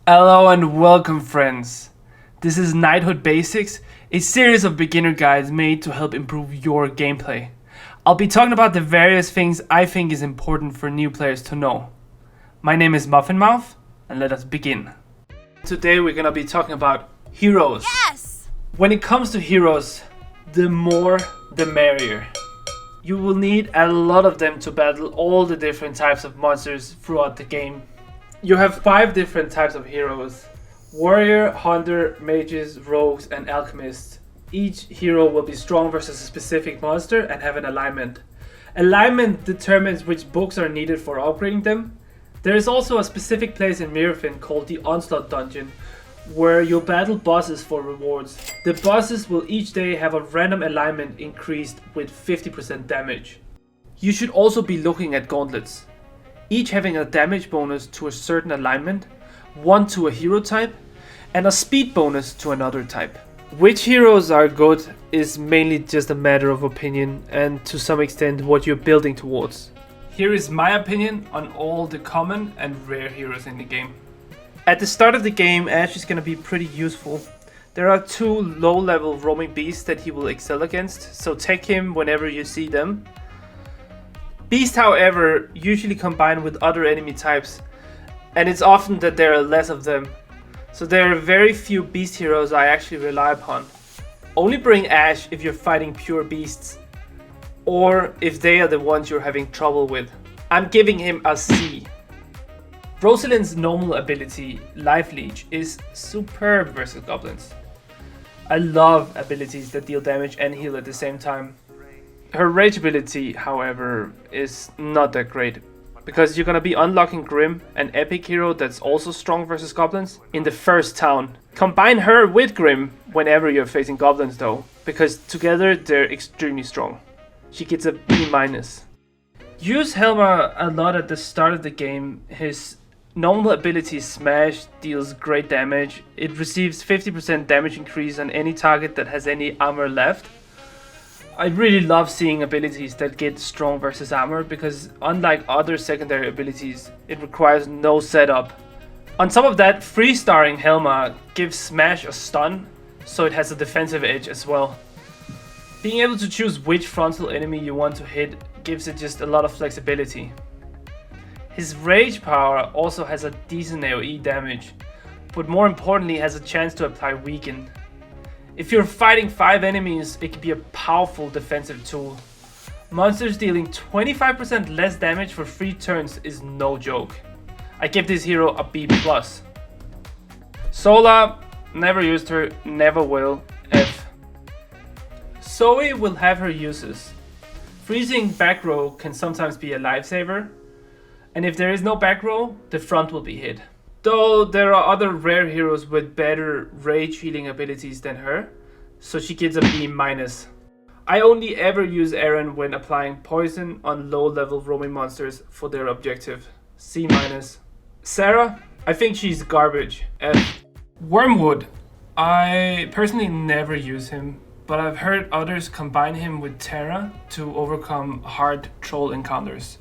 Hello and welcome, friends. This is Knighthood Basics, a series of beginner guides made to help improve your gameplay. I'll be talking about the various things I think is important for new players to know. My name is Muffin Mouth, and let us begin. Today we're gonna be talking about heroes. Yes! When it comes to heroes, the more the merrier. You will need a lot of them to battle all the different types of monsters throughout the game. You have 5 different types of heroes: warrior, hunter, mages, rogues, and alchemists. Each hero will be strong versus a specific monster and have an alignment. Alignment determines which books are needed for upgrading them. There is also a specific place in Mirafin called the Onslaught Dungeon, where you'll battle bosses for rewards. The bosses will each day have a random alignment increased with 50% damage. You should also be looking at gauntlets, each having a damage bonus to a certain alignment, one to a hero type, and a speed bonus to another type. Which heroes are good is mainly just a matter of opinion and to some extent what you're building towards. Here is my opinion on all the common and rare heroes in the game. At the start of the game, Ash is going to be pretty useful. There are 2 low-level roaming beasts that he will excel against, so take him whenever you see them. Beasts, however, usually combine with other enemy types, and it's often that there are less of them. So there are very few beast heroes I actually rely upon. Only bring Ash if you're fighting pure beasts, or if they are the ones you're having trouble with. I'm giving him a C. Rosalind's normal ability, Life Leech, is superb versus goblins. I love abilities that deal damage and heal at the same time. Her rage ability, however, is not that great, because you're gonna be unlocking Grim, an epic hero that's also strong versus goblins, in the first town. Combine her with Grim whenever you're facing goblins though, because together they're extremely strong. She gets a B-. Use Helma a lot at the start of the game. His normal ability Smash deals great damage. It receives 50% damage increase on any target that has any armor left. I really love seeing abilities that get strong versus armor, because unlike other secondary abilities, it requires no setup. On top of that, free-starring Helma gives Smash a stun, so it has a defensive edge as well. Being able to choose which frontal enemy you want to hit gives it just a lot of flexibility. His rage power also has a decent AoE damage, but more importantly has a chance to apply weaken. If you're fighting 5 enemies, it can be a powerful defensive tool. Monsters dealing 25% less damage for 3 turns is no joke. I give this hero a B+. SOLA, never used her, never will, F. Zoe will have her uses. Freezing back row can sometimes be a lifesaver, and if there is no back row, the front will be hit. Though there are other rare heroes with better rage healing abilities than her, so she gets a B-. I only ever use Aaron when applying poison on low level roaming monsters for their objective, C-. Sarah, I think she's garbage, F. Wormwood, I personally never use him, but I've heard others combine him with Terra to overcome hard troll encounters.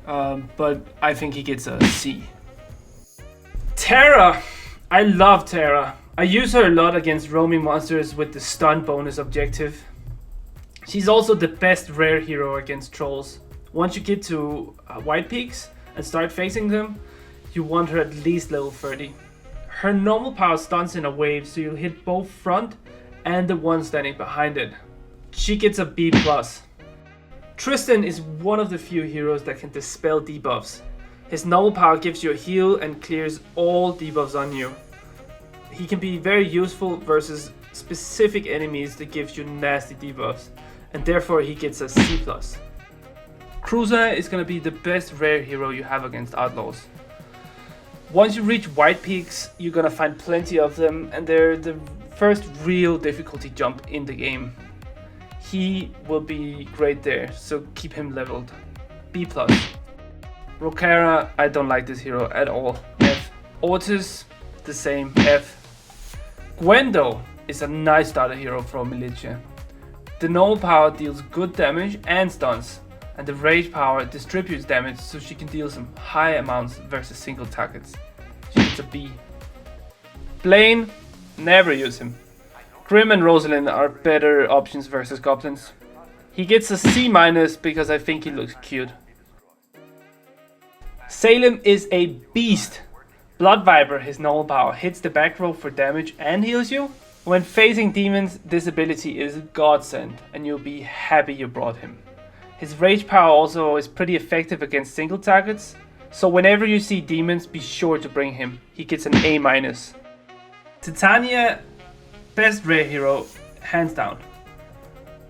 But I think he gets a C. Terra! I love Terra. I use her a lot against roaming monsters with the stun bonus objective. She's also the best rare hero against trolls. Once you get to White Peaks and start facing them, you want her at least level 30. Her normal power stuns in a wave, so you'll hit both front and the one standing behind it. She gets a B+. Tristan is one of the few heroes that can dispel debuffs. His normal power gives you a heal and clears all debuffs on you. He can be very useful versus specific enemies that gives you nasty debuffs, and therefore he gets a C+. Cruiser is going to be the best rare hero you have against outlaws. Once you reach White Peaks, you're going to find plenty of them, and they're the first real difficulty jump in the game. He will be great there, so keep him leveled. B+. Rokara, I don't like this hero at all, F. Ortiz, the same, F. Gwendo is a nice starter hero from Militia. The normal power deals good damage and stuns, and the rage power distributes damage so she can deal some high amounts versus single targets. She gets a B. Blaine, never use him. Grim and Rosalind are better options versus goblins. He gets a C- because I think he looks cute. Salem is a beast. Blood Viper, his normal power, hits the back row for damage and heals you. When facing demons, this ability is a godsend, and you'll be happy you brought him. His rage power also is pretty effective against single targets, so whenever you see demons, be sure to bring him. He gets an A-. Titania, best rare hero, hands down.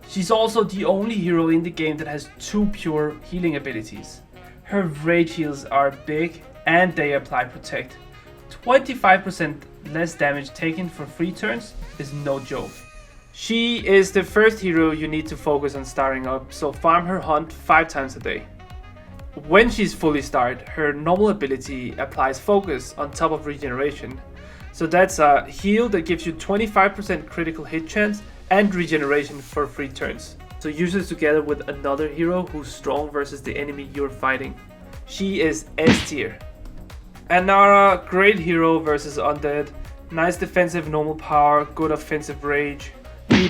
She's also the only hero in the game that has 2 pure healing abilities. Her rage heals are big and they apply protect. 25% less damage taken for 3 turns is no joke. She is the first hero you need to focus on starting up, so farm her hunt 5 times a day. When she's fully starred, her normal ability applies focus on top of regeneration. So that's a heal that gives you 25% critical hit chance and regeneration for 3 turns. So use this together with another hero who's strong versus the enemy you're fighting. She is S tier. Anara, great hero versus undead. Nice defensive normal power, good offensive rage. B+.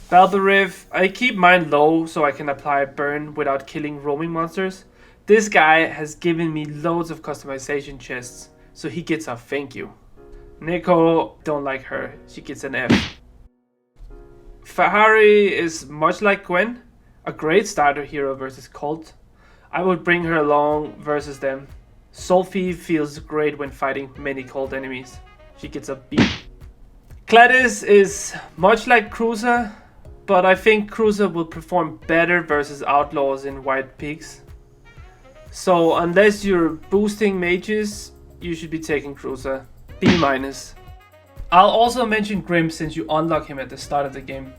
Balberiv, I keep mine low so I can apply burn without killing roaming monsters. This guy has given me loads of customization chests, so he gets a thank you. Neko, don't like her, she gets an F. Fahari is much like Gwen, a great starter hero versus Cult. I would bring her along versus them. Sophie feels great when fighting many Cult enemies. She gets a B. Gladys is much like Cruiser, but I think Cruiser will perform better versus Outlaws in White Peaks. So unless you're boosting mages, you should be taking Cruiser. B-. I'll also mention Grim since you unlock him at the start of the game.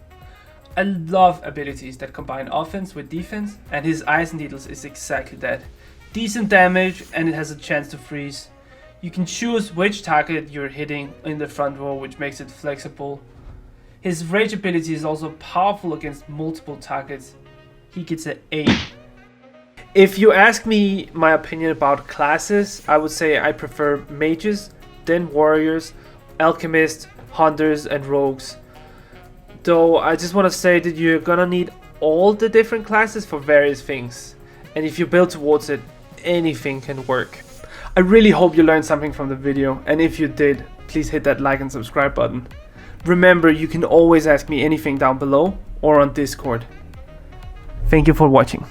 I love abilities that combine offense with defense, and his Ice Needles is exactly that. Decent damage and it has a chance to freeze. You can choose which target you're hitting in the front row, which makes it flexible. His rage ability is also powerful against multiple targets. He gets an A. If you ask me my opinion about classes, I would say I prefer mages, then warriors, alchemists, hunters and rogues. Though I just want to say that you're gonna need all the different classes for various things. And if you build towards it, anything can work. I really hope you learned something from the video, and if you did, please hit that like and subscribe button. Remember, you can always ask me anything down below or on Discord. Thank you for watching.